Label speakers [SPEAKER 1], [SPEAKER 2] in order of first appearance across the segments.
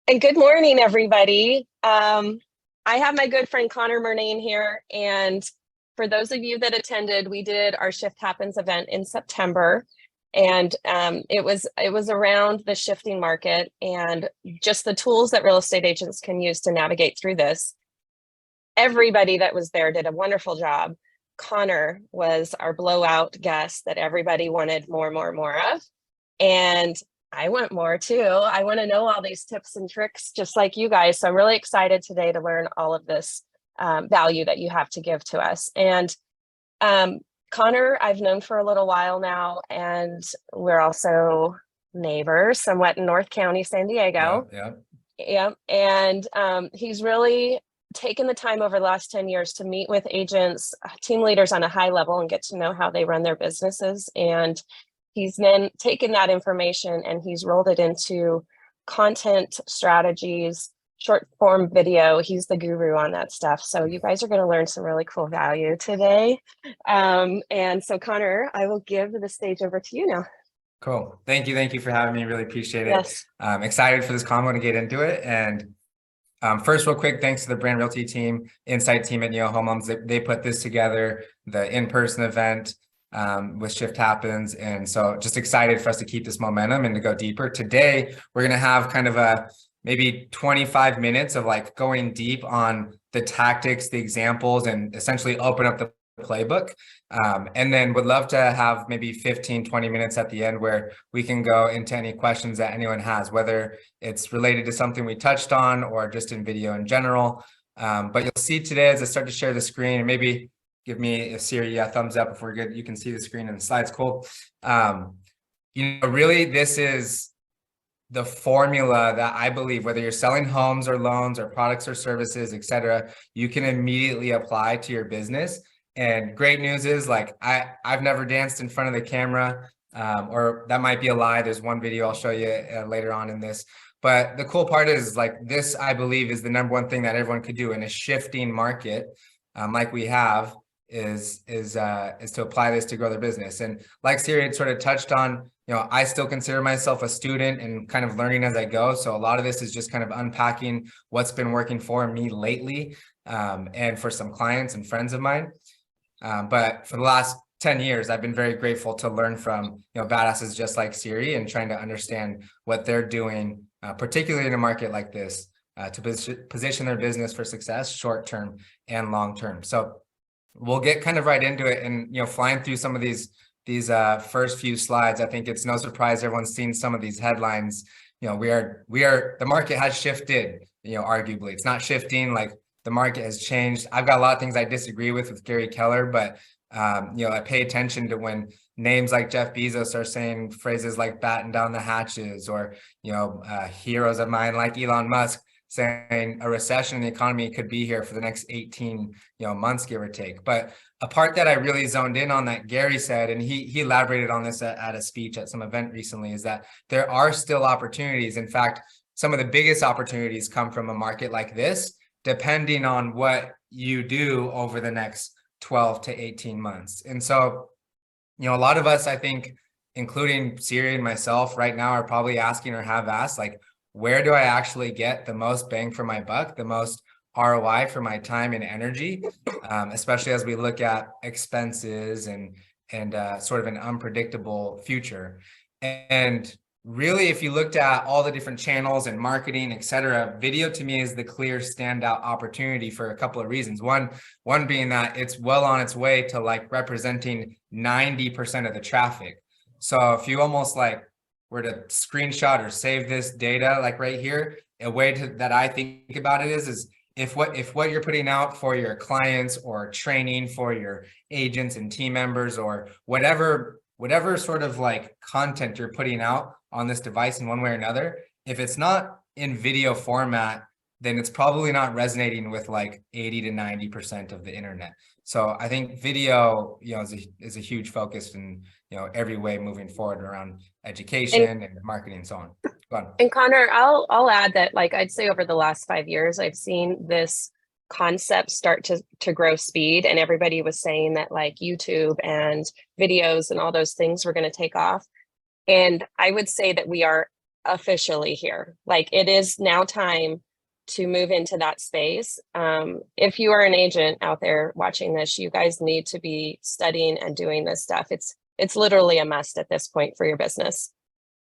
[SPEAKER 1] And good morning, everybody. I have my good friend Conor Murnane here. And for those of you that attended, we did our Shift Happens event in September. And it was around the shifting market and just the tools that real estate agents can use to navigate through this. Everybody that was there did a wonderful job. Conor was our blowout guest that everybody wanted more of. And I want more too. I want to know all these tips and tricks just like you guys. So I'm really excited today to learn all of this value that you have to give to us. And Conor, I've known for a little while now, and we're also neighbors somewhat in North County, San Diego.
[SPEAKER 2] Yeah.
[SPEAKER 1] Yeah. And he's really taken the time over the last 10 years to meet with agents, team leaders on a high level and get to know how they run their businesses. And he's then taken that information and he's rolled it into content strategies, short form video. He's the guru on that stuff. So you guys are going to learn some really cool value today. And so Conor, I will give the stage over to you now.
[SPEAKER 2] Cool. Thank you for having me. Really appreciate it.
[SPEAKER 1] Yes.
[SPEAKER 2] Excited for this combo to get into it. And first, real quick, thanks to the Brand Realty Team, Insight Team at Neo Home Loans. They put this together, the in-person event with Shift Happens. And so just excited for us to keep this momentum and to go deeper. Today, we're going to have kind of a maybe 25 minutes of like going deep on the tactics, the examples, and essentially open up the playbook. And then would love to have maybe 15-20 minutes at the end where we can go into any questions that anyone has, whether it's related to something we touched on or just in video in general. But you'll see today as I start to share the screen, and maybe give me a Serri a thumbs up if we're good. You can see the screen and the slides. Cool. Really, this is the formula that I believe, whether you're selling homes or loans or products or services, et cetera, you can immediately apply to your business. And great news is, like, I've never danced in front of the camera, or that might be a lie. There's one video I'll show you later on in this. But the cool part is, like, this, I believe, is the number one thing that everyone could do in a shifting market, like we have, is to apply this to grow their business. And like Serri had sort of touched on, I still consider myself a student and kind of learning as I go. So a lot of this is just kind of unpacking what's been working for me lately, and for some clients and friends of mine. But for the last 10 years, I've been very grateful to learn from, badasses just like Serri and trying to understand what they're doing, particularly in a market like this, to position their business for success, short-term and long-term. So we'll get kind of right into it, and, flying through some of these first few slides. I think it's no surprise everyone's seen some of these headlines. The market has shifted, arguably. It's not shifting, like, the market has changed. I've got a lot of things I disagree with Gary Keller, but I pay attention to when names like Jeff Bezos are saying phrases like batten down the hatches, or heroes of mine like Elon Musk saying a recession in the economy could be here for the next 18 months, give or take. But a part that I really zoned in on that Gary said, and he elaborated on this at a speech at some event recently, is that there are still opportunities. In fact, some of the biggest opportunities come from a market like this, depending on what you do over the next 12 to 18 months. And so, a lot of us, I think, including Serri and myself right now, are probably asking or have asked, like, where do I actually get the most bang for my buck, the most ROI for my time and energy, especially as we look at expenses and sort of an unpredictable future. And really, if you looked at all the different channels and marketing, et cetera, video to me is the clear standout opportunity for a couple of reasons. One being that it's well on its way to, like, representing 90% of the traffic. So if you almost were to screenshot or save this data, like right here, a way that I think about it is if what you're putting out for your clients or training for your agents and team members, or whatever sort of like content you're putting out on this device in one way or another, if it's not in video format, then it's probably not resonating with like 80 to 90% of the internet. So I think video, is a huge focus in, every way moving forward around education and marketing and so on. Go on.
[SPEAKER 1] And Conor, I'll add that, like, I'd say over the last 5 years, I've seen this concept start to grow speed, and everybody was saying that, like, YouTube and videos and all those things were going to take off. And I would say that we are officially here. Like, it is now time to move into that space. If you are an agent out there watching this, you guys need to be studying and doing this stuff. It's literally a must at this point for your business.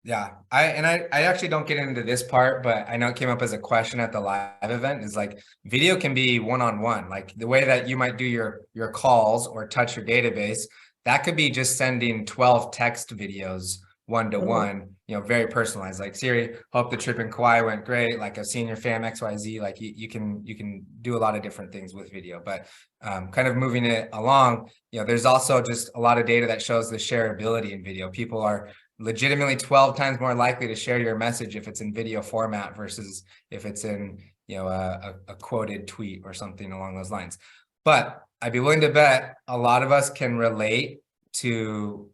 [SPEAKER 2] Yeah, I actually don't get into this part, but I know it came up as a question at the live event, is like video can be one-on-one. Like the way that you might do your calls or touch your database, that could be just sending 12 text videos one-to-one, very personalized. Like, Serri, hope the trip in Kauai went great. Like, I've seen your fam XYZ. Like, you can do a lot of different things with video, but kind of moving it along, there's also just a lot of data that shows the shareability in video. People are legitimately 12 times more likely to share your message if it's in video format versus if it's in, a quoted tweet or something along those lines. But I'd be willing to bet a lot of us can relate to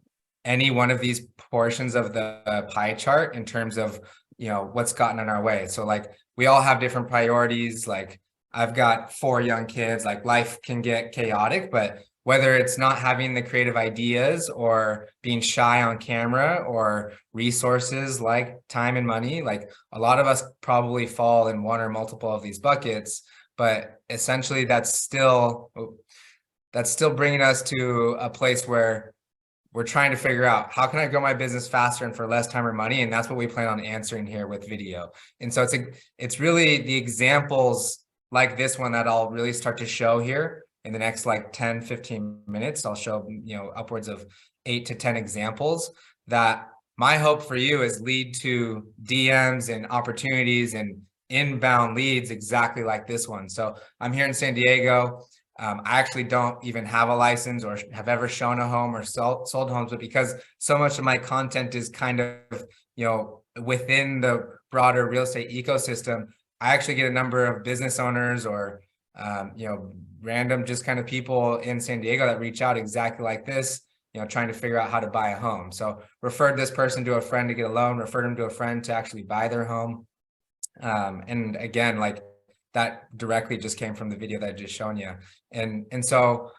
[SPEAKER 2] any one of these portions of the pie chart in terms of, what's gotten in our way. So like, we all have different priorities. Like, I've got 4 young kids. Like, life can get chaotic, but whether it's not having the creative ideas or being shy on camera or resources like time and money, like a lot of us probably fall in one or multiple of these buckets, but essentially that's still bringing us to a place where we're trying to figure out, how can I grow my business faster and for less time or money? And that's what we plan on answering here with video. And so it's really the examples like this one that I'll really start to show here in the next like 10, 15 minutes. I'll show, upwards of 8 to 10 examples that my hope for you is lead to DMs and opportunities and inbound leads exactly like this one. So I'm here in San Diego. I actually don't even have a license or have ever shown a home or sold homes, but because so much of my content is kind of, within the broader real estate ecosystem, I actually get a number of business owners or, random just kind of people in San Diego that reach out exactly like this, trying to figure out how to buy a home. So referred this person to a friend to get a loan, referred them to a friend to actually buy their home. And again, like, that directly just came from the video that I just shown you. And so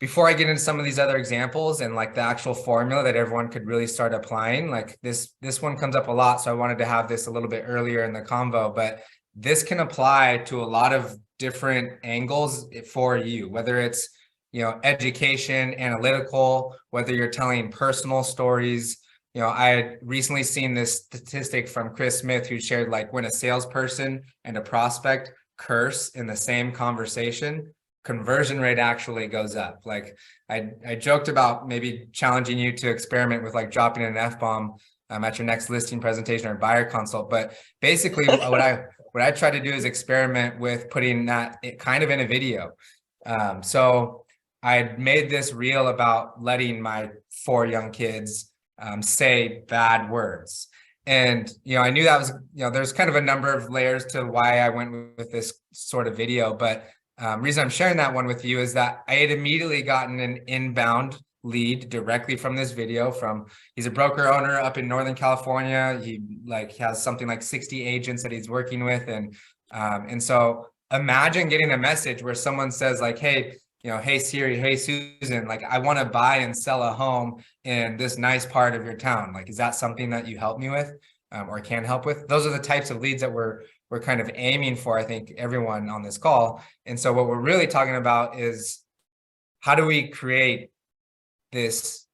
[SPEAKER 2] before I get into some of these other examples and like the actual formula that everyone could really start applying, like this one comes up a lot. So I wanted to have this a little bit earlier in the convo, but this can apply to a lot of different angles for you, whether it's, education, analytical, whether you're telling personal stories. I had recently seen this statistic from Chris Smith, who shared like, when a salesperson and a prospect curse in the same conversation, conversion rate actually goes up. Like, I joked about maybe challenging you to experiment with like dropping an F-bomb at your next listing presentation or buyer consult. But basically what I try to do is experiment with putting that kind of in a video. So I made this reel about letting my 4 young kids say bad words. And, I knew that was, there's kind of a number of layers to why I went with this sort of video. But reason I'm sharing that one with you is that I had immediately gotten an inbound lead directly from this video he's a broker owner up in Northern California. He has something like 60 agents that he's working with. And so imagine getting a message where someone says like, hey, hey Serri, hey Susan, like, I want to buy and sell a home in this nice part of your town. Like, is that something that you help me with or can help with? Those are the types of leads that we're kind of aiming for, I think, everyone on this call. And so what we're really talking about is, how do we create this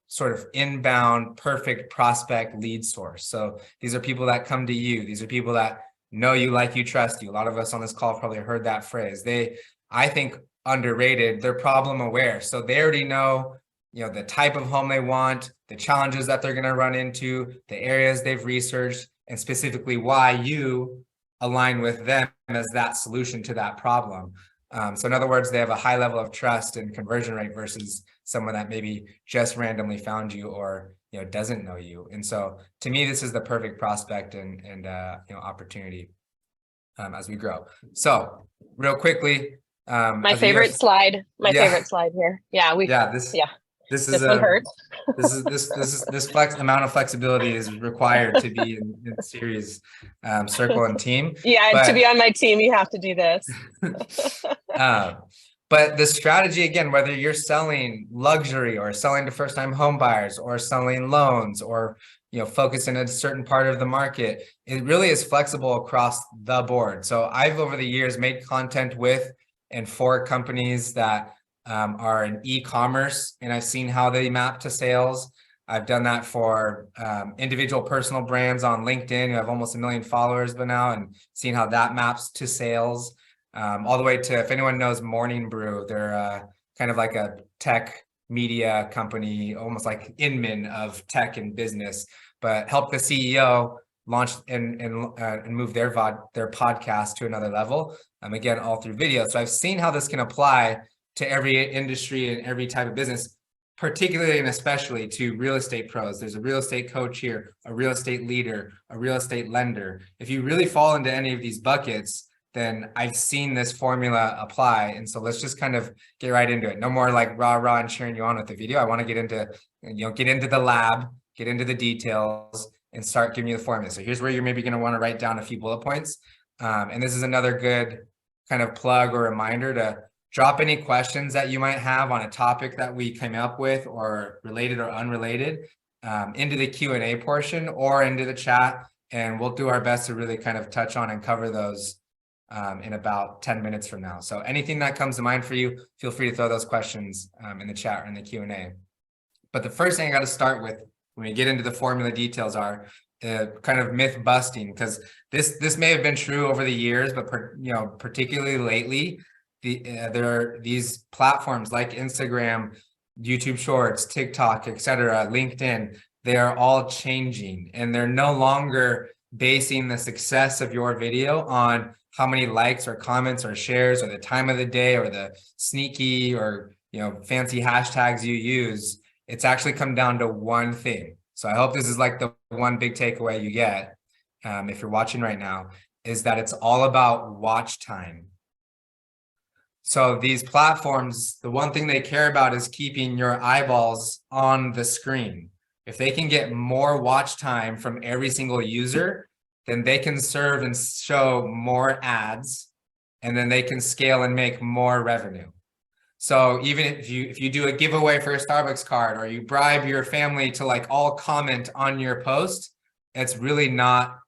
[SPEAKER 2] sort of inbound perfect prospect lead source? So these are people that come to you. These are people that know you, like you, trust you. A lot of us on this call probably heard that phrase. I think, underrated, they're problem aware. So they already know, the type of home they want, the challenges that they're going to run into, the areas they've researched, and specifically why you align with them as that solution to that problem. So in other words, they have a high level of trust and conversion rate versus someone that maybe just randomly found you or, doesn't know you. And so to me, this is the perfect prospect and opportunity as we grow. So real quickly,
[SPEAKER 1] my favorite slide here. This one hurts.
[SPEAKER 2] this amount of flexibility is required to be in series circle and team.
[SPEAKER 1] To be on my team, you have to do this.
[SPEAKER 2] But the strategy, again, whether you're selling luxury or selling to first-time home buyers or selling loans or focus in a certain part of the market. It really is flexible across the board. So I've over the years made content with and for companies that are in e-commerce, and I've seen how they map to sales. I've done that for individual personal brands on LinkedIn who have almost 1 million followers by now, and seen how that maps to sales. All the way to, if anyone knows Morning Brew, they're kind of like a tech media company, almost like Inman of tech and business, but help the CEO launch and move their podcast to another level. Again, all through video. So I've seen how this can apply to every industry and every type of business, particularly and especially to real estate pros. There's a real estate coach here, a real estate leader, a real estate lender. If you really fall into any of these buckets, then I've seen this formula apply. And so let's just kind of get right into it. No more like rah and cheering you on with the video. I want to get into, get into the lab, get into the details, and start giving you the formula. So here's where you're maybe going to want to write down a few bullet points. And this is another good kind of plug or reminder to drop any questions that you might have on a topic that we came up with, or related or unrelated, into the Q&A portion or into the chat. And we'll do our best to really kind of touch on and cover those in about 10 minutes from now. So anything that comes to mind for you, feel free to throw those questions in the chat or in the Q&A. But the first thing I got to start with when we get into the formula details are kind of myth busting, because this may have been true over the years, but particularly lately, there are these platforms like Instagram, YouTube Shorts, TikTok, etc., LinkedIn. They are all changing, and they're no longer basing the success of your video on how many likes or comments or shares or the time of the day or the sneaky or fancy hashtags you use. It's actually come down to one thing. So I hope this is like the one big takeaway you get if you're watching right now, is that it's all about watch time. So these platforms, the one thing they care about is keeping your eyeballs on the screen. If they can get more watch time from every single user, then they can serve and show more ads, and then they can scale and make more revenue. So even if you do a giveaway for a Starbucks card, or you bribe your family to like all comment on your post, it's really not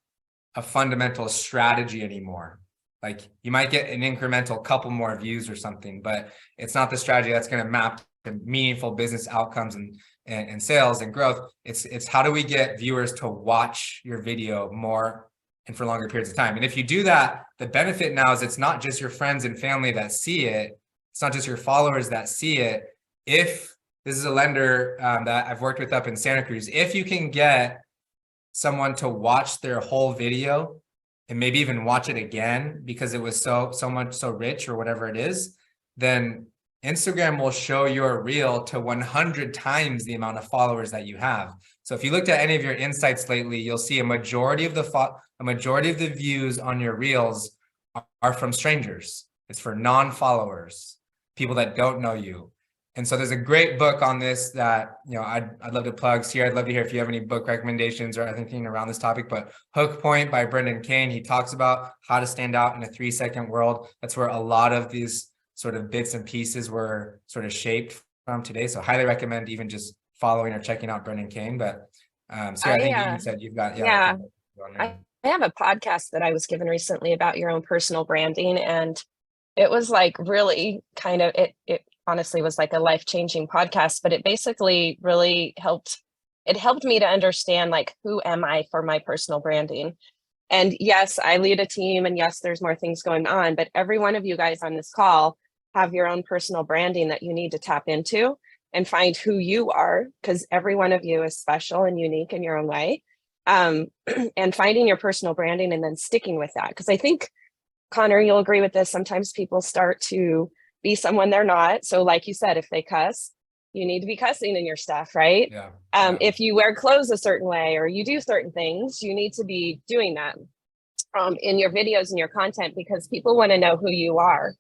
[SPEAKER 2] a fundamental strategy anymore. Like you might get an incremental couple more views or something, but it's not the strategy that's going to map to meaningful business outcomes and sales and growth. It's how do we get viewers to watch your video more and for longer periods of time. And if you do that, the benefit now is it's not just your friends and family that see it. It's not just your followers that see it. If this is a lender that I've worked with up in Santa Cruz, if you can get someone to watch their whole video and maybe even watch it again because it was so rich or whatever it is, then Instagram will show your reel to 100 times the amount of followers that you have. So if you looked at any of your insights lately, you'll see a majority of the views on your reels are from strangers. It's for non-followers, people that don't know you. And so there's a great book on this that, I'd love to plug here. I'd love to hear if you have any book recommendations or anything around this topic, but Hook Point by Brendan Kane. He talks about how to stand out in a 3-second world. That's where a lot of these sort of bits and pieces were sort of shaped from today. So highly recommend even just following or checking out Brendan Kane. But so I think you said you've got,
[SPEAKER 1] I have a podcast that I was given recently about your own personal branding, and it was like really kind of, it honestly was like a life-changing podcast, but it basically really helped me to understand like, who am I for my personal branding? And yes, I lead a team, and yes, there's more things going on, but every one of you guys on this call have your own personal branding that you need to tap into and find who you are, because every one of you is special and unique in your own way. And finding your personal branding and then sticking with that. Because I think, Conor, you'll agree with this. Sometimes people start to be someone they're not. So like you said, if they cuss, you need to be cussing in your stuff, right? If you wear clothes a certain way or you do certain things, you need to be doing that in your videos and your content, because people want to know who you are.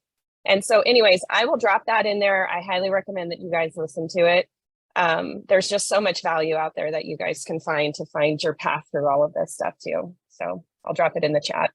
[SPEAKER 1] And so anyways, I will drop that in there. I highly recommend that you guys listen to it. There's just so much value out there that you guys can find to find your path through all of this stuff too. So I'll drop it in the chat.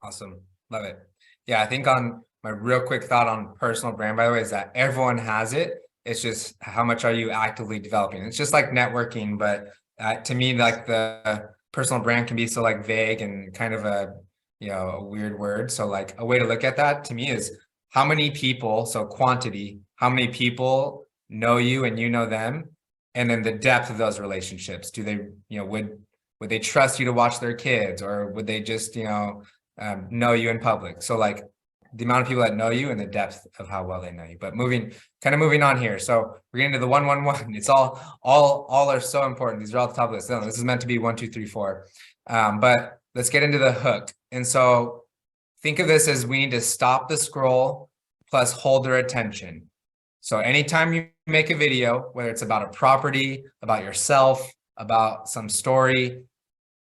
[SPEAKER 2] Awesome. Love it. Yeah, I think on my real quick thought on personal brand, by the way, is that everyone has it. It's just how much are you actively developing? It's just like networking, but To me, like the personal brand can be so like vague and kind of a, a weird word. So like a way to look at that to me is how many people, so quantity, how many people know you and you know them, and then the depth of those relationships. Do they, would they trust you to watch their kids, or would they just, know you in public? So like the amount of people that know you and the depth of how well they know you. But moving on here. So we're getting to the 1-1-1. It's all are so important. These are all the top of the list. No, this is meant to be 1, 2, 3, 4. But let's get into the hook. And so think of this as we need to stop the scroll plus hold their attention. So anytime you make a video, whether it's about a property, about yourself, about some story,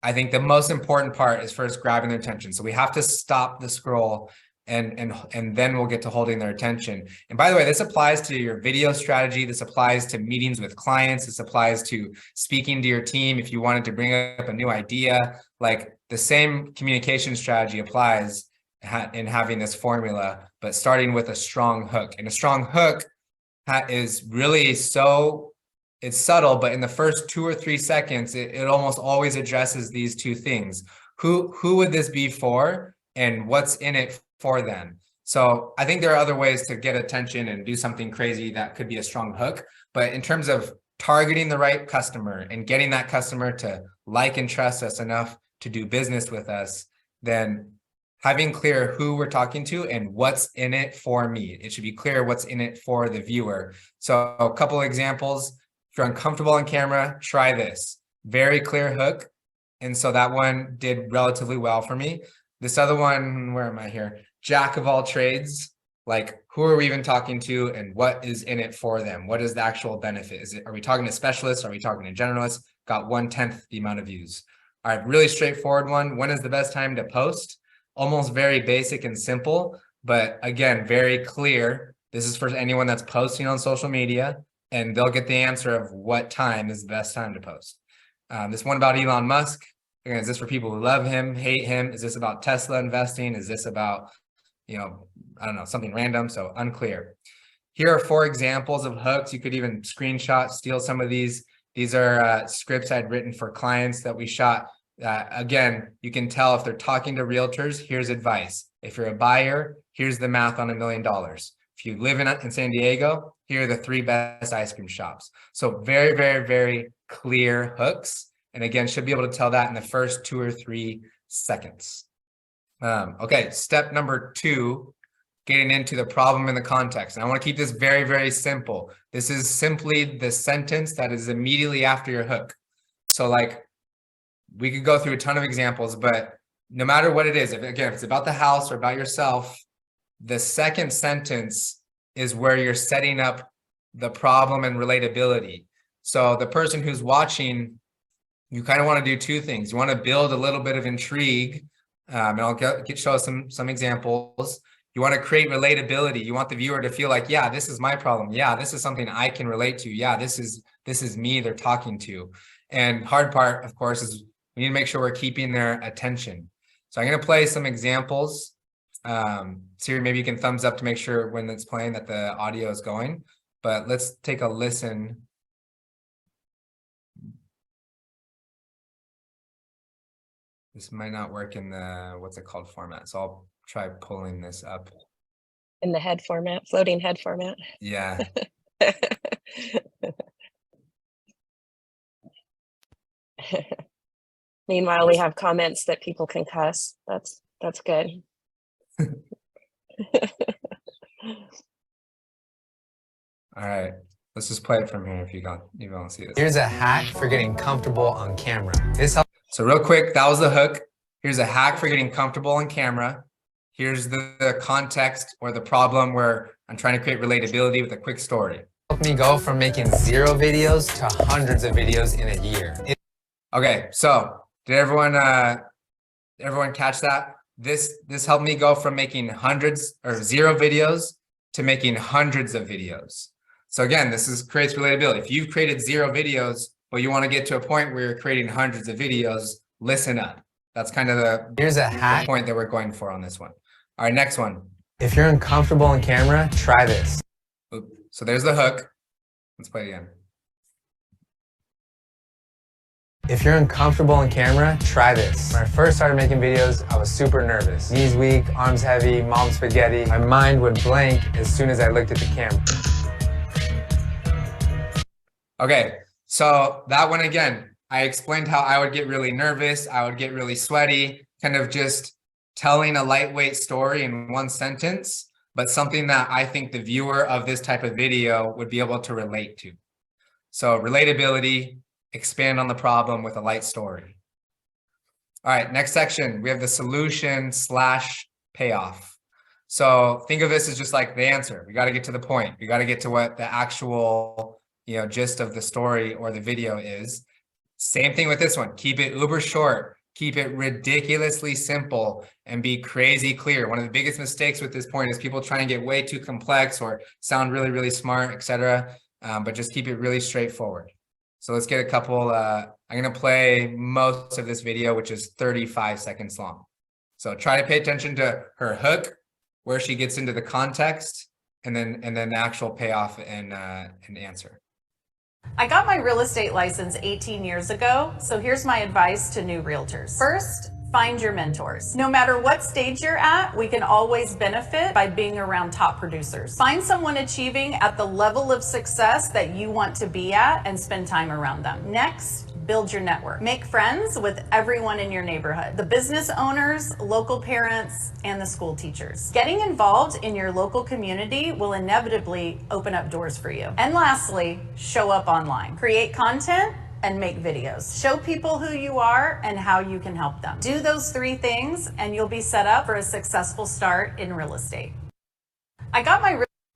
[SPEAKER 2] I think the most important part is first grabbing their attention. So we have to stop the scroll and then we'll get to holding their attention. And by the way, this applies to your video strategy. This applies to meetings with clients. This applies to speaking to your team. If you wanted to bring up a new idea, like the same communication strategy applies in having this formula, but starting with a strong hook. And a strong hook is really it's subtle, but in the first 2 or 3 seconds, it almost always addresses these two things. Who would this be for, and what's in it for them? So I think there are other ways to get attention and do something crazy that could be a strong hook. But in terms of targeting the right customer and getting that customer to like and trust us enough to do business with us, then having clear who we're talking to and what's in it for me. It should be clear what's in it for the viewer. So a couple of examples. If you're uncomfortable on camera, try this. Very clear hook. And so that one did relatively well for me. This other one, where am I here? Jack of all trades. Like, who are we even talking to and what is in it for them? What is the actual benefit? Are we talking to specialists? Are we talking to generalists? Got 1/10 the amount of views. All right, really straightforward one. When is the best time to post? Almost very basic and simple, but again, very clear. This is for anyone that's posting on social media, and they'll get the answer of what time is the best time to post. This one about Elon Musk. Again, is this for people who love him, hate him? Is this about Tesla investing? Is this about, I don't know, something random? So unclear. Here are 4 examples of hooks. You could even screenshot, steal some of these. These are scripts I'd written for clients that we shot. Again, you can tell if they're talking to realtors, here's advice. If you're a buyer, here's the math on $1 million. If you live in San Diego, here are the 3 best ice cream shops. So very, very, very clear hooks. And again, should be able to tell that in the first 2 or 3 seconds. Okay, step number 2, getting into the problem and the context. And I want to keep this very, very simple. This is simply the sentence that is immediately after your hook. So like, we could go through a ton of examples, but no matter what it is, if it's about the house or about yourself, the second sentence is where you're setting up the problem and relatability. So the person who's watching, you kind of want to do 2 things. You want to build a little bit of intrigue, and I'll show some examples. You want to create relatability. You want the viewer to feel like, yeah, this is my problem. Yeah, this is something I can relate to. Yeah, this is me they're talking to. And hard part, of course, is we need to make sure we're keeping their attention. So I'm going to play some examples. Serri, maybe you can thumbs up to make sure when it's playing that the audio is going. But let's take a listen. This might not work in the, what's it called, format. So I'll try pulling this up.
[SPEAKER 1] In the head format, floating head format.
[SPEAKER 2] Yeah.
[SPEAKER 1] Meanwhile, we have comments that people can cuss. That's good.
[SPEAKER 2] All right, let's just play it from here if you want to see this.
[SPEAKER 3] Here's a hack for getting comfortable on camera.
[SPEAKER 2] So real quick, that was the hook. Here's a hack for getting comfortable on camera. Here's the context or the problem where I'm trying to create relatability with a quick story.
[SPEAKER 3] Helped me go from making 0 videos to hundreds of videos in a year.
[SPEAKER 2] Okay, so did everyone catch that? This helped me go from making 0 videos to making hundreds of videos. So again, creates relatability. If you've created 0 videos, but you want to get to a point where you're creating hundreds of videos, listen up. That's kind of the point that we're going for on this one. All right, next one.
[SPEAKER 3] If you're uncomfortable on camera, try this.
[SPEAKER 2] So there's the hook. Let's play it again.
[SPEAKER 3] If you're uncomfortable on camera, try this. When I first started making videos, I was super nervous. Knees weak, arms heavy, mom spaghetti. My mind would blank as soon as I looked at the camera.
[SPEAKER 2] Okay, so that one again, I explained how I would get really nervous, I would get really sweaty, kind of just telling a lightweight story in one sentence, but something that I think the viewer of this type of video would be able to relate to. So relatability, expand on the problem with a light story. All right, next section, we have the solution / payoff. So think of this as just like the answer. We got to get to the point. We got to get to what the actual, gist of the story or the video is. Same thing with this one. Keep it uber short, keep it ridiculously simple, and be crazy clear. One of the biggest mistakes with this point is people try and get way too complex or sound really, really smart, etc. But just keep it really straightforward. So let's get a couple, I'm going to play most of this video, which is 35 seconds long. So try to pay attention to her hook, where she gets into the context, and then the actual payoff and answer.
[SPEAKER 4] I got my real estate license 18 years ago, so here's my advice to new realtors. First, find your mentors. No matter what stage you're at, we can always benefit by being around top producers. Find someone achieving at the level of success that you want to be at and spend time around them. Next, build your network. Make friends with everyone in your neighborhood, the business owners, local parents, and the school teachers. Getting involved in your local community will inevitably open up doors for you. And lastly, show up online. Create content and make videos. Show people who you are and how you can help them. Do those 3 things and you'll be set up for a successful start in real estate.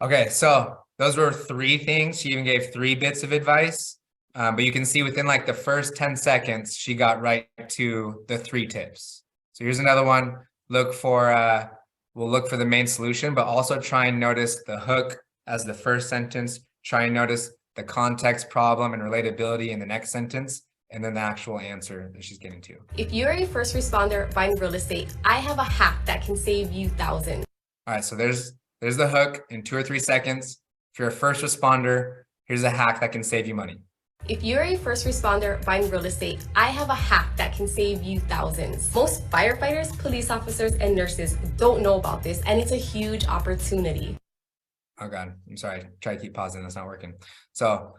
[SPEAKER 2] Okay, so those were 3 things. She even gave 3 bits of advice. But you can see within like the first 10 seconds, she got right to the 3 tips. So here's another one. We'll look for the main solution, but also try and notice the hook as the first sentence. Try and notice the context, problem, and relatability in the next sentence, and then the actual answer that she's getting to.
[SPEAKER 5] If you're a first responder buying real estate, I have a hack that can save you thousands.
[SPEAKER 2] All right, so there's the hook in 2 or 3 seconds. If you're a first responder, here's a hack that can save you money.
[SPEAKER 5] If you're a first responder buying real estate, I have a hack that can save you thousands. Most firefighters, police officers, and nurses don't know about this, and it's a huge opportunity.
[SPEAKER 2] Oh God, I'm sorry. Try to keep pausing. That's not working. So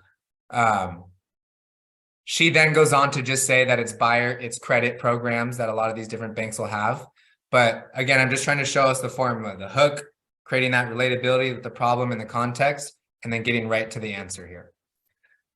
[SPEAKER 2] she then goes on to just say that it's credit programs that a lot of these different banks will have. But again, I'm just trying to show us the formula, the hook, creating that relatability with the problem and the context, and then getting right to the answer here.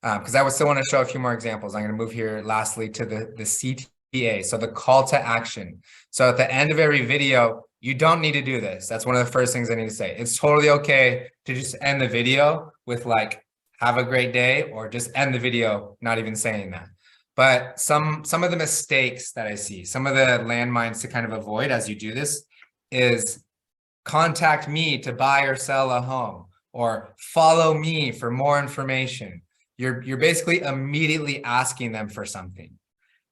[SPEAKER 2] Because I would still want to show a few more examples. I'm going to move here lastly to the CTA, so the call to action. So at the end of every video, you don't need to do this. That's one of the first things I need to say. It's totally okay to just end the video with like, have a great day, or just end the video not even saying that. But some of the mistakes that I see, some of the landmines to kind of avoid as you do this is contact me to buy or sell a home, or follow me for more information. You're basically immediately asking them for something.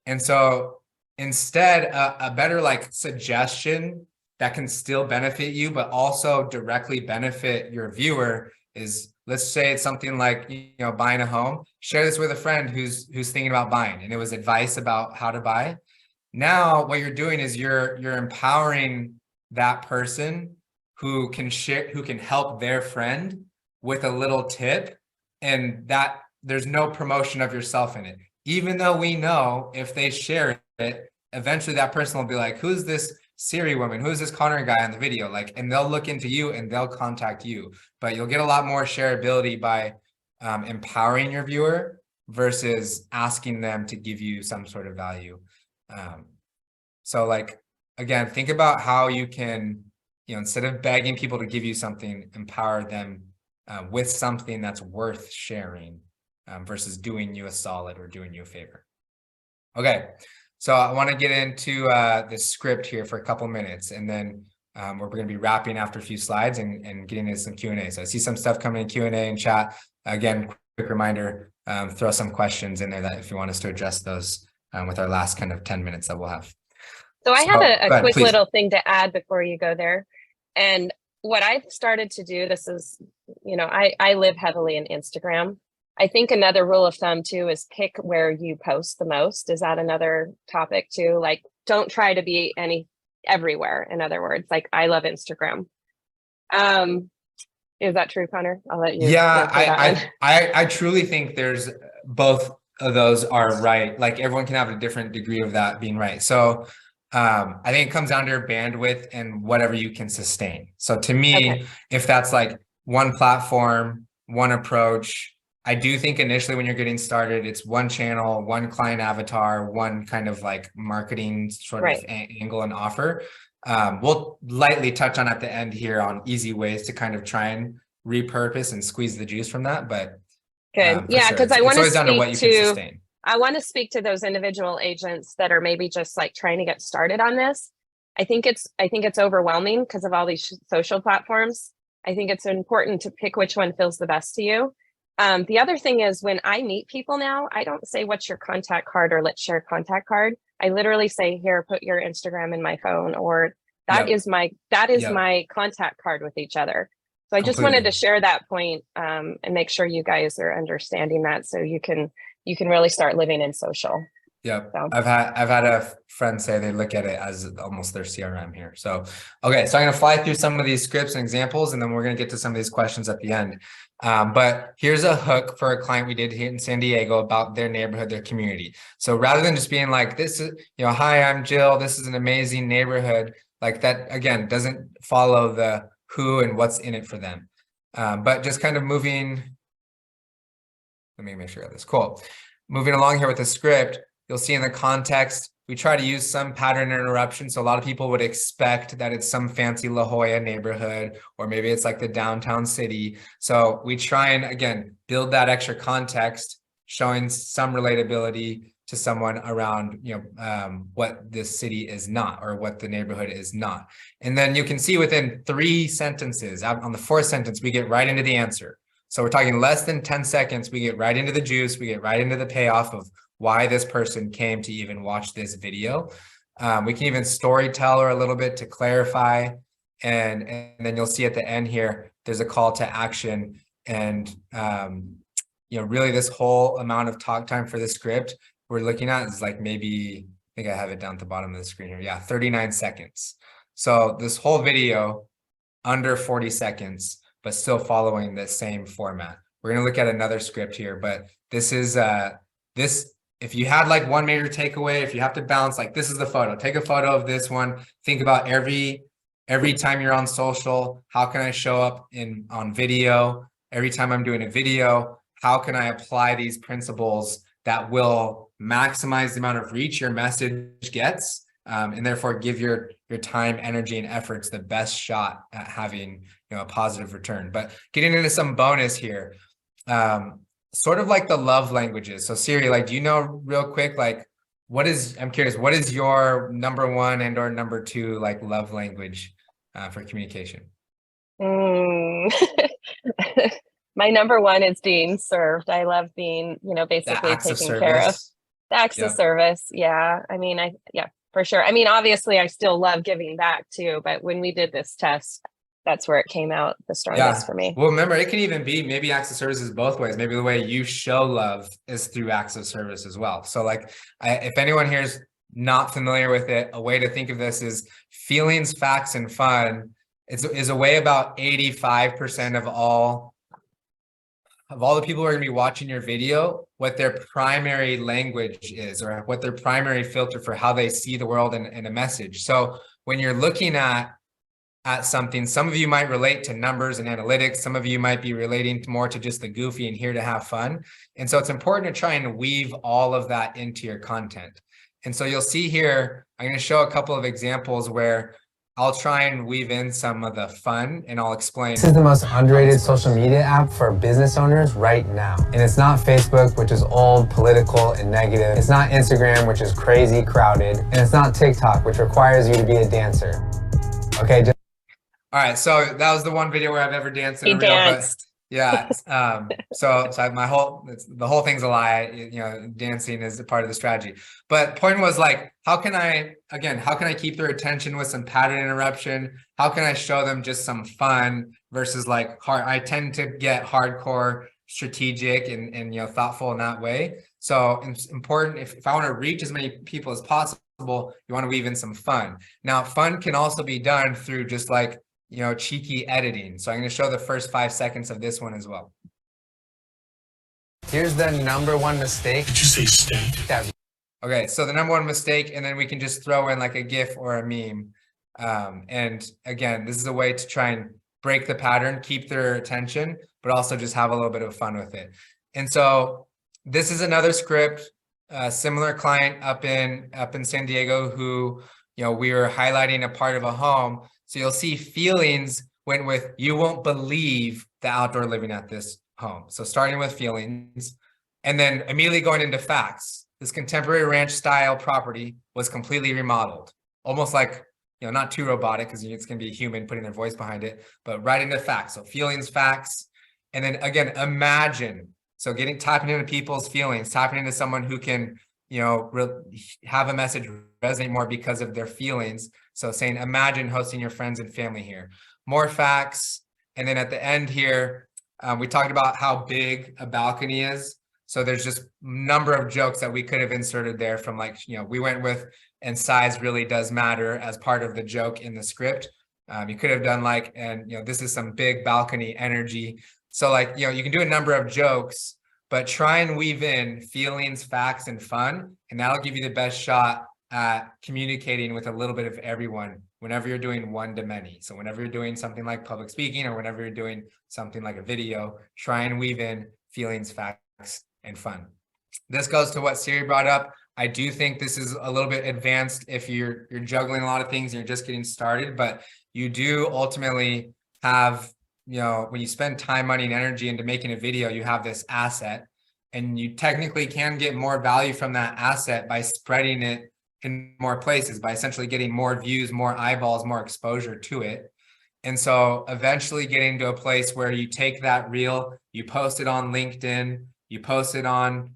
[SPEAKER 2] And so instead, a better like suggestion that can still benefit you, but also directly benefit your viewer is, let's say it's something like, buying a home. Share this with a friend who's thinking about buying, and it was advice about how to buy. Now, what you're doing is you're empowering that person who can help their friend with a little tip, and that there's no promotion of yourself in it. Even though we know if they share it, eventually that person will be like, who's this Serri woman? Who's this Conor guy on the video? Like, and they'll look into you and they'll contact you. But you'll get a lot more shareability by empowering your viewer versus asking them to give you some sort of value. So like, again, think about how you can, instead of begging people to give you something, empower them with something that's worth sharing. Versus doing you a solid or doing you a favor. Okay, so I want to get into the script here for a couple minutes, and then we're going to be wrapping after a few slides and getting into some Q&A. So I see some stuff coming in Q&A and chat. Again, quick reminder, throw some questions in there that if you want us to address those with our last kind of 10 minutes that we'll have.
[SPEAKER 1] So I have a quick
[SPEAKER 2] please.
[SPEAKER 1] little thing to add before you go there. And what I've started to do, this is, I live heavily in Instagram. I think another rule of thumb too is pick where you post the most. Is that another topic too? Like, don't try to be everywhere. In other words, like I love Instagram. Is that true, Connor? I'll let you.
[SPEAKER 2] Yeah,
[SPEAKER 1] answer that one.
[SPEAKER 2] I truly think there's both of those are right. Like everyone can have a different degree of that being right. So I think it comes down to your bandwidth and whatever you can sustain. So to me, if that's like one platform, one approach, I do think initially when you're getting started, it's one channel, one client avatar, one kind of like marketing sort of angle and offer. We'll lightly touch on at the end here on easy ways to kind of try and repurpose and squeeze the juice from that. But
[SPEAKER 1] good. Yeah, because
[SPEAKER 2] sure.
[SPEAKER 1] I want to
[SPEAKER 2] always down to what you can sustain.
[SPEAKER 1] I want to speak to those individual agents that are maybe just like trying to get started on this. I think it's overwhelming because of all these social platforms. I think it's important to pick which one feels the best to you. The other thing is when I meet people now, I don't say, what's your contact card or let's share a contact card. I literally say, here, put your Instagram in my phone, or that is my contact card with each other. So I just wanted to share that point and make sure you guys are understanding that so you can really start living in social.
[SPEAKER 2] Yeah,
[SPEAKER 1] so.
[SPEAKER 2] I've had a friend say they look at it as almost their CRM here. So, okay, so I'm going to fly through some of these scripts and examples, and then we're going to get to some of these questions at the end. But here's a hook for a client we did here in San Diego about their neighborhood, their community. So rather than just being like, this is, hi, I'm Jill, this is an amazing neighborhood, like that, again, doesn't follow the who and what's in it for them. But just kind of moving, let me make sure I got this, cool. Moving along here with the script, you'll see in the context, we try to use some pattern interruption. So a lot of people would expect that it's some fancy La Jolla neighborhood, or maybe it's like the downtown city. So we try and, again, build that extra context, showing some relatability to someone around, what this city is not, or what the neighborhood is not. And then you can see within 3 sentences, on the 4th sentence, we get right into the answer. So we're talking less than 10 seconds. We get right into the juice. We get right into the payoff of why this person came to even watch this video. We can even story tell her a little bit to clarify. And then you'll see at the end here, there's a call to action. And, really this whole amount of talk time for the script we're looking at is like maybe, I think I have it down at the bottom of the screen here. Yeah, 39 seconds. So this whole video under 40 seconds, but still following the same format. We're going to look at another script here, but this is, if you had like one major takeaway, if you have to balance, like this is the photo, take a photo of this one, think about every time you're on social, how can I show up on video? Every time I'm doing a video, how can I apply these principles that will maximize the amount of reach your message gets, and therefore give your time, energy, and efforts the best shot at having a positive return. But getting into some bonus here, sort of like the love languages. So Serri, like, do you know real quick, like I'm curious, what is your number 1 and or number 2 like love language for communication?
[SPEAKER 1] My number 1 is being served. I love being, basically taken care of. The acts of service. Yeah. I mean, for sure. I mean, obviously I still love giving back too, but when we did this test, that's where it came out the strongest for me.
[SPEAKER 2] Well, remember, it can even be maybe acts of service is both ways. Maybe the way you show love is through acts of service as well. So like, if anyone here is not familiar with it, a way to think of this is feelings, facts, and fun. Is a way about 85% of all the people who are going to be watching your video, what their primary language is, or what their primary filter for how they see the world and a message. So when you're looking at something, some of you might relate to numbers and analytics. Some of you might be relating more to just the goofy and here to have fun. And so it's important to try and weave all of that into your content. And so you'll see here, I'm going to show a couple of examples where I'll try and weave in some of the fun, and I'll explain.
[SPEAKER 3] This is the most underrated social media app for business owners right now. And it's not Facebook, which is old, political, and negative. It's not Instagram, which is crazy, crowded. And it's not TikTok, which requires you to be a dancer. Okay.
[SPEAKER 2] All right. So that was the one video where I've ever danced in a reel.
[SPEAKER 1] Danced.
[SPEAKER 2] Yeah. So the whole thing's a lie. Dancing is a part of the strategy. But point was like, how can I keep their attention with some pattern interruption? How can I show them just some fun versus like hard? I tend to get hardcore strategic and thoughtful in that way. So it's important, if I want to reach as many people as possible, you want to weave in some fun. Now, fun can also be done through just like, cheeky editing. So I'm going to show the first 5 seconds of this one as well.
[SPEAKER 3] Here's the number one mistake.
[SPEAKER 6] Did you say steak?
[SPEAKER 3] Yeah.
[SPEAKER 2] Okay, so the number one mistake, and then we can just throw in like a GIF or a meme. And again, this is a way to try and break the pattern, keep their attention, but also just have a little bit of fun with it. And so this is another script, similar client up in San Diego who, we were highlighting a part of a home. So you'll see feelings went with, you won't believe the outdoor living at this home. So starting with feelings and then immediately going into facts. This contemporary ranch style property was completely remodeled, almost like, not too robotic because it's going to be a human putting their voice behind it, but right into facts. So feelings, facts, and then again, imagine. So tapping into people's feelings, tapping into someone who can, have a message resonate more because of their feelings. So saying, imagine hosting your friends and family here. More facts. And then at the end here, we talked about how big a balcony is. So there's just a number of jokes that we could have inserted there from like, we went with, and size really does matter as part of the joke in the script. You could have done like, and this is some big balcony energy. So like, you can do a number of jokes, but try and weave in feelings, facts, and fun. And that'll give you the best shot at communicating with a little bit of everyone whenever you're doing one to many. So whenever you're doing something like public speaking or whenever you're doing something like a video, try and weave in feelings, facts, and fun. This goes to what Serri brought up. I do think this is a little bit advanced if you're juggling a lot of things and you're just getting started, but you do ultimately have, when you spend time, money, and energy into making a video, you have this asset, and you technically can get more value from that asset by spreading it in more places, by essentially getting more views, more eyeballs, more exposure to it. And so eventually getting to a place where you take that reel, you post it on LinkedIn, you post it on,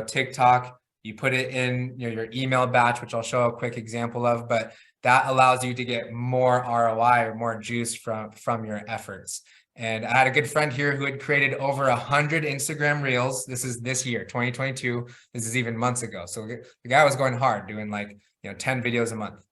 [SPEAKER 2] TikTok, you put it in your email batch, which I'll show a quick example of, but that allows you to get more ROI or more juice from your efforts. And I had a good friend here who had created over 100 Instagram reels. This is this year, 2022. This is even months ago. So the guy was going hard, doing like, 10 videos a month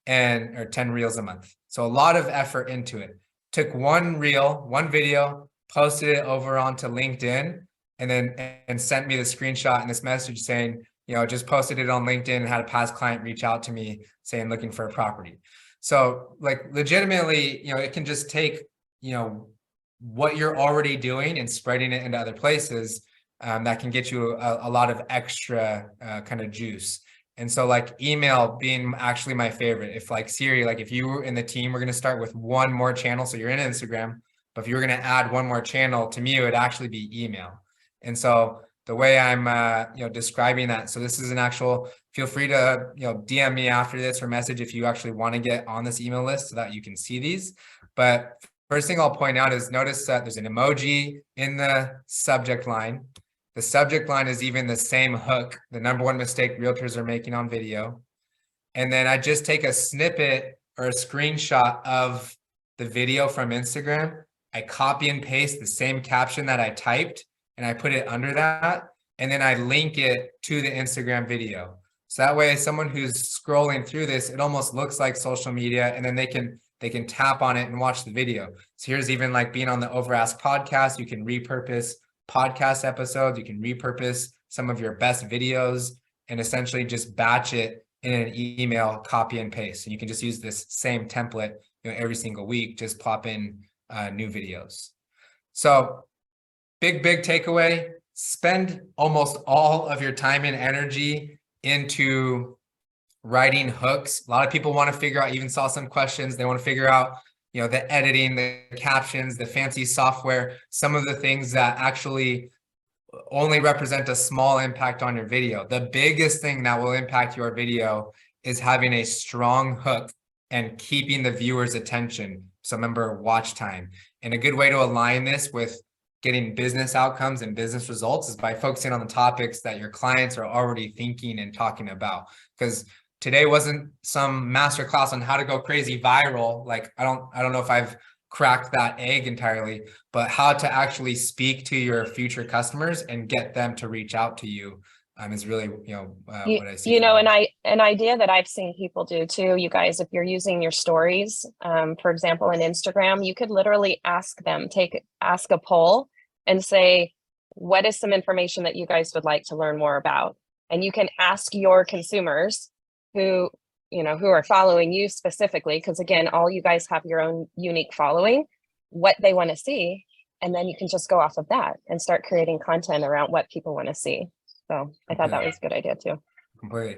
[SPEAKER 2] or 10 reels a month. So a lot of effort into it. Took one reel, one video, posted it over onto LinkedIn, and sent me the screenshot and this message saying, just posted it on LinkedIn and had a past client reach out to me saying, looking for a property. So like legitimately, it can just take, what you're already doing and spreading it into other places that can get you a lot of extra kind of juice. And so like email being actually my favorite. If like Serri, like if you were in the team, we're going to start with one more channel. So you're in Instagram, but if you were going to add one more channel, to me, it would actually be email. And so the way I'm, describing that. So this is an actual, feel free to, DM me after this or message if you actually want to get on this email list so that you can see these. But first thing I'll point out is notice that there's an emoji in the subject line. The subject line is even the same hook, the number one mistake realtors are making on video. And then I just take a snippet or a screenshot of the video from Instagram. I copy and paste the same caption that I typed and I put it under that. And then I link it to the Instagram video. So that way, someone who's scrolling through this, it almost looks like social media, and then they can tap on it and watch the video. So here's even like being on the Overask podcast, you can repurpose podcast episodes, you can repurpose some of your best videos and essentially just batch it in an email, copy and paste. And you can just use this same template, every single week, just pop in new videos. So big takeaway, spend almost all of your time and energy into writing hooks. A lot of people want to figure out, even saw some questions, they want to figure out, the editing, the captions, the fancy software, some of the things that actually only represent a small impact on your video. The biggest thing that will impact your video is having a strong hook and keeping the viewer's attention. So remember, watch time. And a good way to align this with getting business outcomes and business results is by focusing on the topics that your clients are already thinking and talking about. Because today wasn't some masterclass on how to go crazy viral. Like, I don't know if I've crack that egg entirely, but how to actually speak to your future customers and get them to reach out to you is really, what I see.
[SPEAKER 1] An idea that I've seen people do too, you guys, if you're using your stories, for example, in Instagram, you could literally ask a poll and say, what is some information that you guys would like to learn more about? And you can ask your consumers who are following you specifically, because again, all you guys have your own unique following, what they want to see. And then you can just go off of that and start creating content around what people want to see. So I thought that was a good idea too.
[SPEAKER 2] Completely.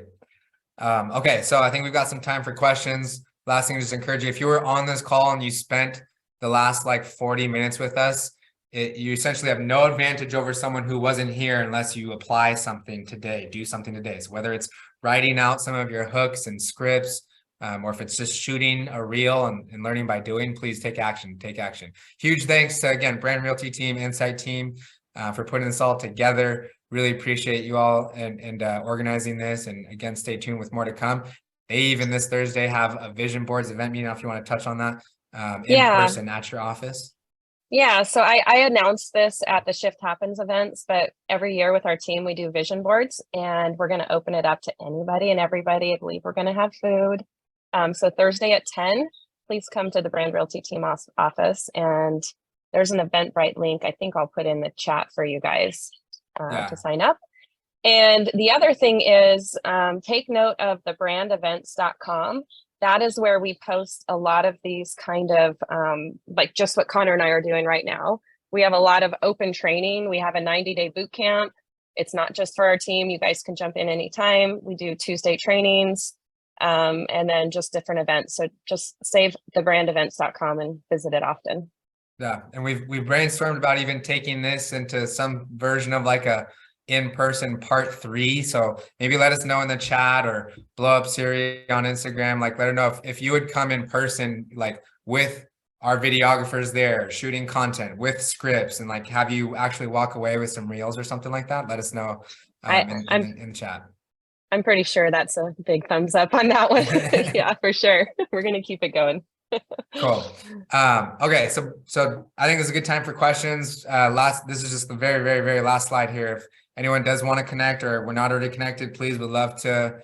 [SPEAKER 2] Okay, so I think we've got some time for questions. Last thing, just encourage you, if you were on this call and you spent the last like 40 minutes with us, you essentially have no advantage over someone who wasn't here unless you apply something today, do something today. So whether it's writing out some of your hooks and scripts, or if it's just shooting a reel and learning by doing, please take action. Huge thanks to, again, Brand Realty Team, Insight Team, for putting this all together. Really appreciate you all and organizing this. And again, stay tuned with more to come. They even this Thursday have a Vision Boards event meeting, if you want to touch on that, in person at your office.
[SPEAKER 1] Yeah, so I announced this at the Shift Happens events, but every year with our team, we do vision boards, and we're going to open it up to anybody and everybody. I believe we're going to have food. So Thursday at 10, please come to the Brand Realty Team office, and there's an Eventbrite link. I think I'll put in the chat for you guys to sign up. And the other thing is take note of the brandevents.com. That is where we post a lot of these kind of like just what Conor and I are doing right now. We have a lot of open training. We have a 90-day boot camp. It's not just for our team. You guys can jump in anytime. We do Tuesday trainings and then just different events. So just save thebrandevents.com and visit it often.
[SPEAKER 2] Yeah, and we've brainstormed about even taking this into some version of like a in-person part 3. So maybe let us know in the chat or blow up Serri on Instagram. Like, let her know if you would come in person, like with our videographers there shooting content with scripts, and like have you actually walk away with some reels or something like that. Let us know in the chat.
[SPEAKER 1] I'm pretty sure that's a big thumbs up on that one. Yeah, for sure. We're going to keep it going.
[SPEAKER 2] Cool. Okay, so I think it's a good time for questions. This is just the very, very, very last slide here. If anyone does want to connect or we're not already connected, please, would love to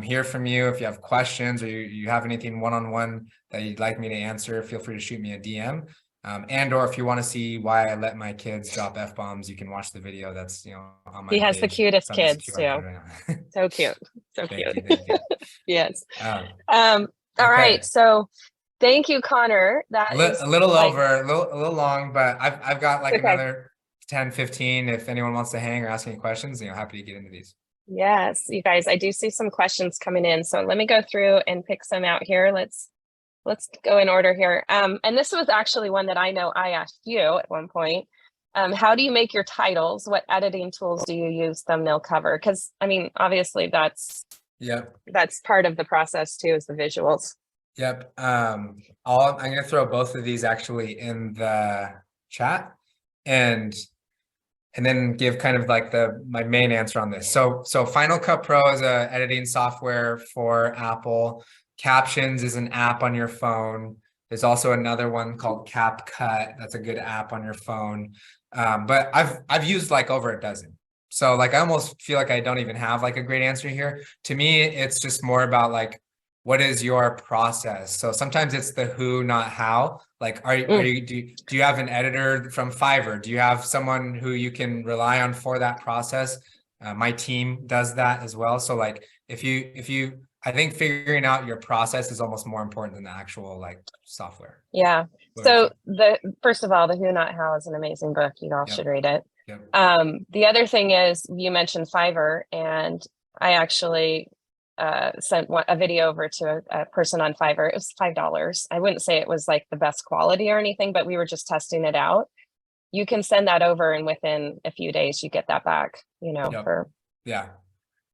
[SPEAKER 2] hear from you. If you have questions or you have anything one-on-one that you'd like me to answer, feel free to shoot me a DM. And or if you want to see why I let my kids drop F-bombs, you can watch the video. That's on my
[SPEAKER 1] He has
[SPEAKER 2] page.
[SPEAKER 1] the cutest kids too.
[SPEAKER 2] Right
[SPEAKER 1] So cute. So cute.
[SPEAKER 2] Thank you.
[SPEAKER 1] Yes.
[SPEAKER 2] Okay.
[SPEAKER 1] All right. So thank you, Conor. That is
[SPEAKER 2] a little over, a little long, but I've got like another 10, 15. If anyone wants to hang or ask any questions, happy to get into these.
[SPEAKER 1] Yes, you guys, I do see some questions coming in. So let me go through and pick some out here. Let's go in order here. And this was actually one that I know I asked you at one point. How do you make your titles? What editing tools do you use? Thumbnail cover? Because I mean, obviously that's part of the process too, is the visuals.
[SPEAKER 2] Yep. I'm going to throw both of these actually in the chat and then give kind of like my main answer on this. So Final Cut Pro is a editing software for Apple. Captions is an app on your phone. There's also another one called CapCut. That's a good app on your phone. But I've used like over a dozen. So like I almost feel like I don't even have like a great answer here. To me, it's just more about like, what is your process? So sometimes it's the who, not how. Like, do you have an editor from Fiverr? Do you have someone who you can rely on for that process? My team does that as well. So like, I think figuring out your process is almost more important than the actual like software.
[SPEAKER 1] Yeah. So first of all, the Who Not How is an amazing book. You all should read it. Yep. The other thing is you mentioned Fiverr, and I actually sent a video over to a person on Fiverr. It was $5. I wouldn't say it was like the best quality or anything, but we were just testing it out. You can send that over, and within a few days you get that back, for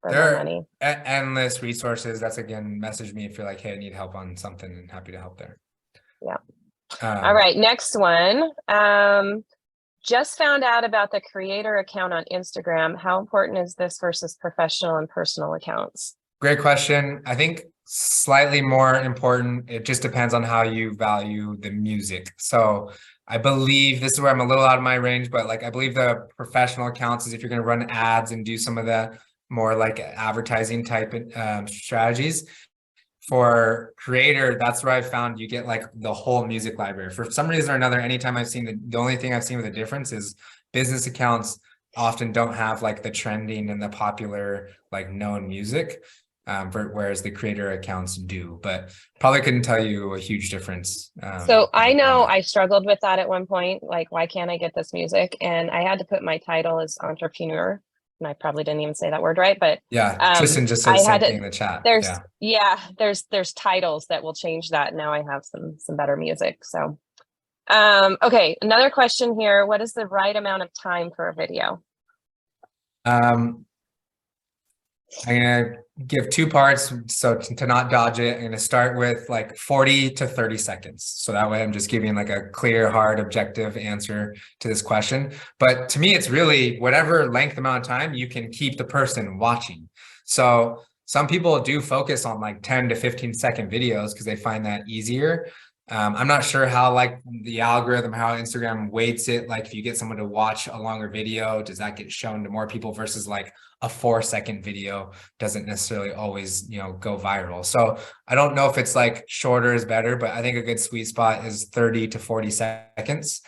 [SPEAKER 1] there are money.
[SPEAKER 2] Endless resources. That's again, message me if you're like, hey, I need help on something, and happy to help there.
[SPEAKER 1] Yeah. All right, next one. Just found out about the creator account on Instagram. How important is this versus professional and personal accounts?
[SPEAKER 2] Great question. I think slightly more important. It just depends on how you value the music. So I believe this is where I'm a little out of my range, but like I believe the professional accounts is if you're going to run ads and do some of the more like advertising type strategies. For creator, that's where I found you get like the whole music library. For some reason or another, anytime I've seen the only thing I've seen with a difference is business accounts often don't have like the trending and the popular like known music, whereas the creator accounts do. But probably couldn't tell you a huge difference.
[SPEAKER 1] So I know I struggled with that at one point. Like, why can't I get this music? And I had to put my title as entrepreneur. And I probably didn't even say that word right, but
[SPEAKER 2] yeah, Tristan just said
[SPEAKER 1] I
[SPEAKER 2] the same
[SPEAKER 1] had
[SPEAKER 2] thing in the chat.
[SPEAKER 1] There's titles that will change that. Now I have some better music. So okay, another question here. What is the right amount of time for a video?
[SPEAKER 2] I'm gonna give two parts, so to not dodge it. I'm gonna start with like 40 to 30 seconds, so that way I'm just giving like a clear, hard, objective answer to this question. But to me, it's really whatever length amount of time you can keep the person watching. So some people do focus on like 10 to 15 second videos because they find that easier. I'm not sure how like the algorithm, how Instagram weights it. Like if you get someone to watch a longer video, does that get shown to more people versus like a 4-second video doesn't necessarily always, you know, go viral. So I don't know if it's like shorter is better, but I think a good sweet spot is 30 to 40 seconds,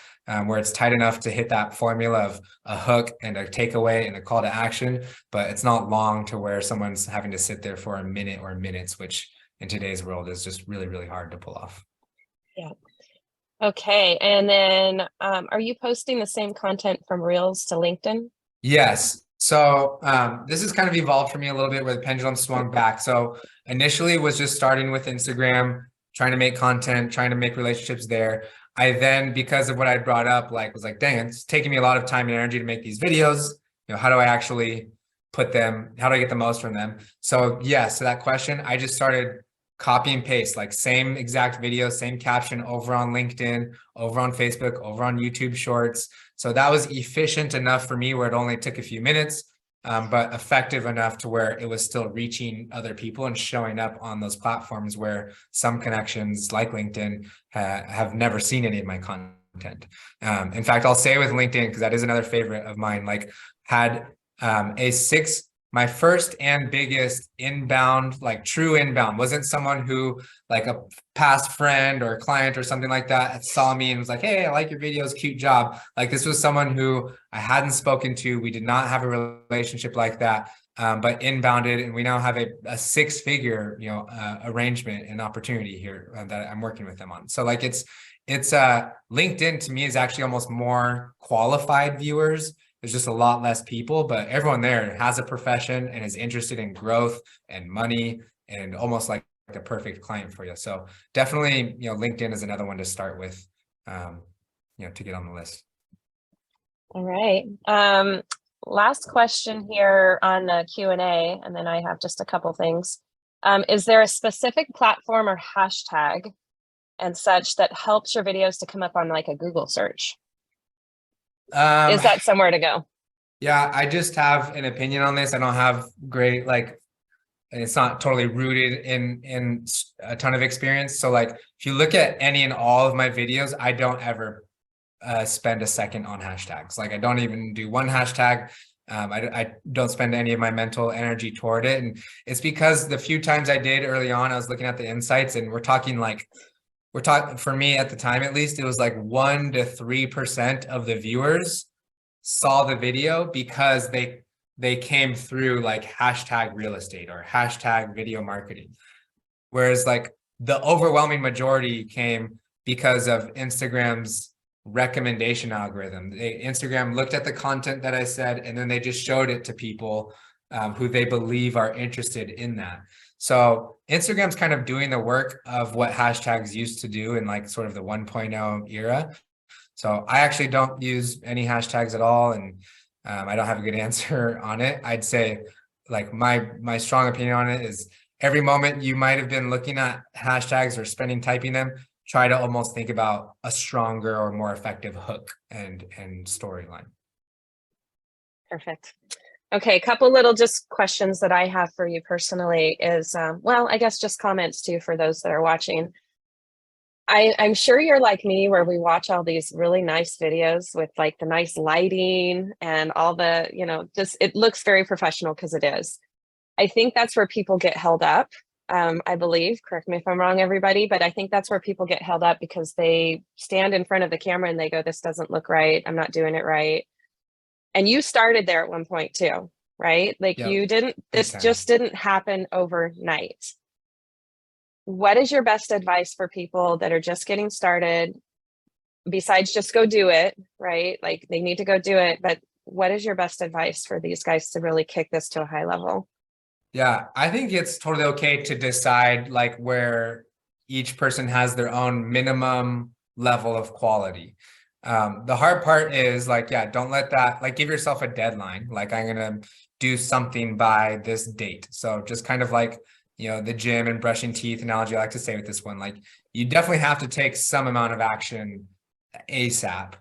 [SPEAKER 2] where it's tight enough to hit that formula of a hook and a takeaway and a call to action, but it's not long to where someone's having to sit there for a minute or minutes, which in today's world is just really, really hard to pull off.
[SPEAKER 1] Yeah. Okay. And then are you posting the same content from Reels to LinkedIn?
[SPEAKER 2] Yes. So this has kind of evolved for me a little bit where the pendulum swung back. So initially was just starting with Instagram, trying to make content, trying to make relationships there. I then, because of what I brought up, like was like, dang, it's taking me a lot of time and energy to make these videos. You know, how do I actually put them? How do I get the most from them? So yes, to that question, I just started copy and paste, like same exact video, same caption over on LinkedIn, over on Facebook, over on YouTube Shorts. So that was efficient enough for me where it only took a few minutes, but effective enough to where it was still reaching other people and showing up on those platforms where some connections like LinkedIn have never seen any of my content. In fact, I'll say with LinkedIn, because that is another favorite of mine, like had my first and biggest inbound, like true inbound, wasn't someone who like a past friend or client or something like that saw me and was like, hey, I like your videos, cute job. Like this was someone who I hadn't spoken to. We did not have a relationship like that, but inbounded, and we now have a 6-figure, you know, arrangement and opportunity here that I'm working with them on. So like it's LinkedIn to me is actually almost more qualified viewers. There's just a lot less people, but everyone there has a profession and is interested in growth and money and almost like a perfect client for you. So definitely, you know, LinkedIn is another one to start with, you know, to get on the list.
[SPEAKER 1] All right. Last question here on the Q&A, and then I have just a couple things. Is there a specific platform or hashtag and such that helps your videos to come up on like a Google search? Is that somewhere to go?
[SPEAKER 2] Yeah, I just have an opinion on this. I don't have great, like, it's not totally rooted in a ton of experience. So like, if you look at any and all of my videos, I don't ever spend a second on hashtags. Like I don't even do one hashtag. I don't spend any of my mental energy toward it. And it's because the few times I did early on, I was looking at the insights, and we're talking for me at the time, at least, it was like 1 to 3% of the viewers saw the video because they came through like hashtag real estate or hashtag video marketing. Whereas like the overwhelming majority came because of Instagram's recommendation algorithm. Instagram looked at the content that I said, and then they just showed it to people who they believe are interested in that. So Instagram's kind of doing the work of what hashtags used to do in like sort of the 1.0 era. So I actually don't use any hashtags at all, and I don't have a good answer on it. I'd say like my strong opinion on it is every moment you might have been looking at hashtags or spending typing them, try to almost think about a stronger or more effective hook and storyline.
[SPEAKER 1] Perfect. Okay, a couple little just questions that I have for you personally is, well, I guess just comments too for those that are watching. I'm sure you're like me where we watch all these really nice videos with like the nice lighting and all the, just it looks very professional because it is. I think that's where people get held up. I believe, correct me if I'm wrong, everybody, but I think that's where people get held up because they stand in front of the camera and they go, this doesn't look right. I'm not doing it right. And you started there at one point too, right? Like
[SPEAKER 2] Yep.
[SPEAKER 1] you didn't, this
[SPEAKER 2] time.
[SPEAKER 1] just didn't happen overnight. What is your best advice for people that are just getting started besides just go do it, right? Like they need to go do it, but what is your best advice for these guys to really kick this to a high level?
[SPEAKER 2] Yeah, I think it's totally okay to decide like where each person has their own minimum level of quality. The hard part is like, yeah, don't let that, like, give yourself a deadline. Like, I'm gonna do something by this date. So just kind of like, the gym and brushing teeth analogy I like to say with this one, like, you definitely have to take some amount of action ASAP.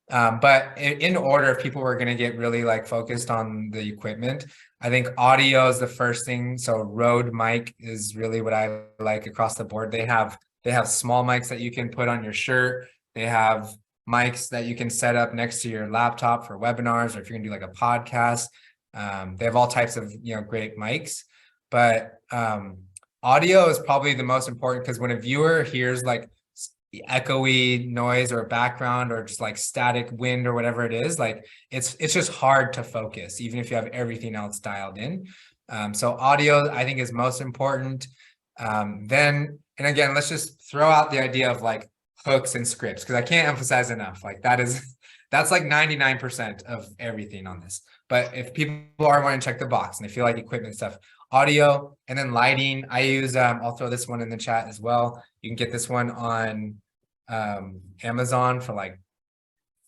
[SPEAKER 2] But in order, if people were going to get really like focused on the equipment, I think audio is the first thing. So Rode mic is really what I like across the board. They have small mics that you can put on your shirt. They have mics that you can set up next to your laptop for webinars, or if you're gonna do like a podcast. They have all types of great mics, but audio is probably the most important, because when a viewer hears like echoey noise or background or just like static wind or whatever it is, like it's just hard to focus even if you have everything else dialed in. So audio I think is most important. Then, and again, let's just throw out the idea of like hooks and scripts, because I can't emphasize enough, like that's like 99% of everything on this. But if people are wanting to check the box and they feel like equipment stuff, audio, and then lighting, I use, I'll throw this one in the chat as well. You can get this one on Amazon for like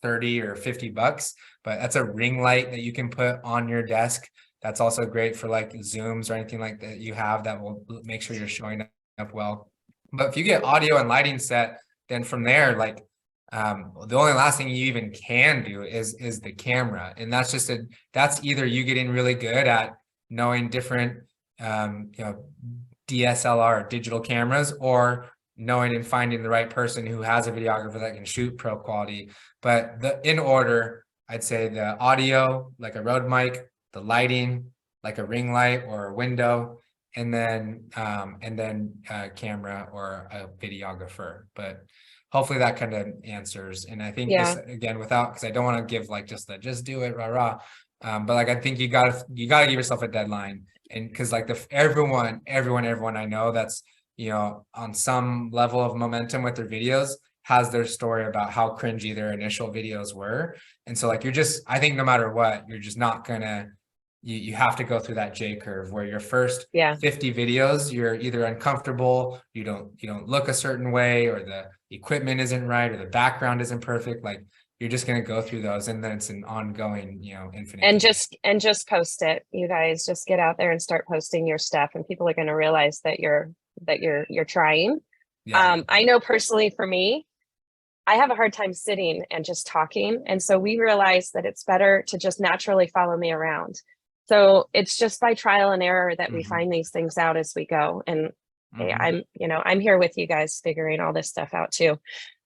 [SPEAKER 2] 30 or 50 bucks, but that's a ring light that you can put on your desk. That's also great for like Zooms or anything like that you have that will make sure you're showing up well. But if you get audio and lighting set, then from there, like the only last thing you even can do is the camera. And that's just that's either you getting really good at knowing different DSLR digital cameras, or knowing and finding the right person who has a videographer that can shoot pro quality. But in order, I'd say the audio, like a Rode mic, the lighting, like a ring light or a window, and then camera or a videographer. But hopefully that kind of answers. And I think this, again, because I don't want to give like just do it, rah. But like, I think you gotta give yourself a deadline. And because like everyone I know that's, on some level of momentum with their videos has their story about how cringy their initial videos were. And so like, I think no matter what, you're just not gonna, you have to go through that J curve where your first 50 videos, you're either uncomfortable, you don't look a certain way, or the equipment isn't right, or the background isn't perfect. Like, you're just going to go through those, and then it's an ongoing, infinite.
[SPEAKER 1] And just post it, you guys. Just get out there and start posting your stuff, and people are going to realize that you're trying. I know personally for me, I have a hard time sitting and just talking, and so we realized that it's better to just naturally follow me around. So it's just by trial and error that we find these things out as we go. And hey, I'm here with you guys figuring all this stuff out too.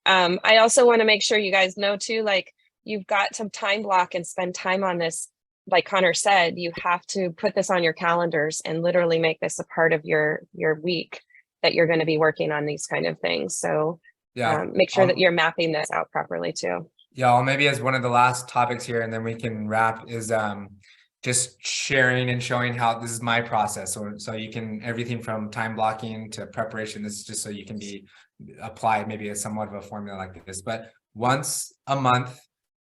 [SPEAKER 1] I also want to make sure you guys know too, like, you've got to time block and spend time on this. Like Conor said, you have to put this on your calendars and literally make this a part of your week that you're going to be working on these kind of things. So make sure that you're mapping this out properly too.
[SPEAKER 2] Yeah, well, maybe as one of the last topics here, and then we can wrap, is just sharing and showing how this is my process. So you can, everything from time blocking to preparation, this is just so you can apply maybe somewhat of a formula like this. But once a month,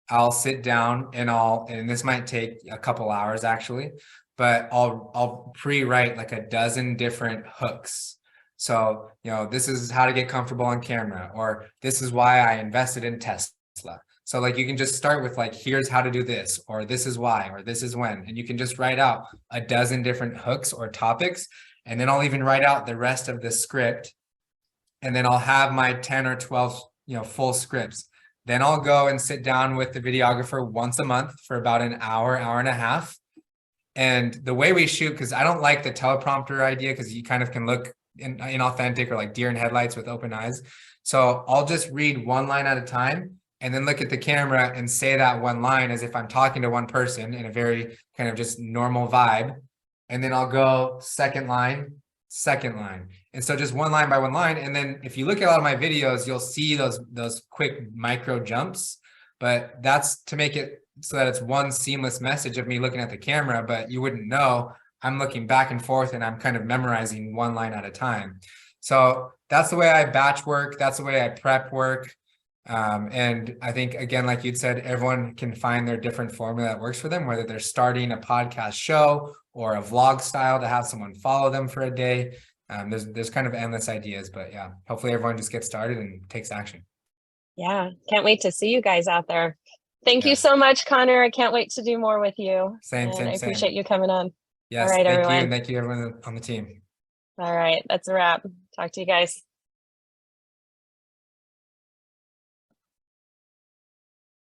[SPEAKER 2] I'll sit down and this might take a couple hours actually, but I'll pre-write like a dozen different hooks. So, this is how to get comfortable on camera, or this is why I invested in Tesla. So like, you can just start with like, here's how to do this, or this is why, or this is when, and you can just write out a dozen different hooks or topics. And then I'll even write out the rest of the script. And then I'll have my 10 or 12, full scripts. Then I'll go and sit down with the videographer once a month for about an hour and a half. And the way we shoot, because I don't like the teleprompter idea, because you kind of can look inauthentic or like deer in headlights with open eyes. So I'll just read one line at a time and then look at the camera and say that one line as if I'm talking to one person in a very kind of just normal vibe. And then I'll go second line. And so just one line by one line. And then if you look at a lot of my videos, you'll see those quick micro jumps, but that's to make it so that it's one seamless message of me looking at the camera, but you wouldn't know I'm looking back and forth and I'm kind of memorizing one line at a time. So that's the way I batch work. That's the way I prep work. And I think, again, like you'd said, everyone can find their different formula that works for them, whether they're starting a podcast show or a vlog style to have someone follow them for a day. There's kind of endless ideas, but yeah, hopefully everyone just gets started and takes action.
[SPEAKER 1] Yeah, can't wait to see you guys out there. Thank
[SPEAKER 2] Yeah.
[SPEAKER 1] you so much, Conor. I can't wait to do more with you.
[SPEAKER 2] Same.
[SPEAKER 1] I appreciate you coming on.
[SPEAKER 2] Yes,
[SPEAKER 1] all right,
[SPEAKER 2] thank
[SPEAKER 1] everyone.
[SPEAKER 2] you. And thank you everyone on the team.
[SPEAKER 1] All right, that's a wrap. Talk to you guys.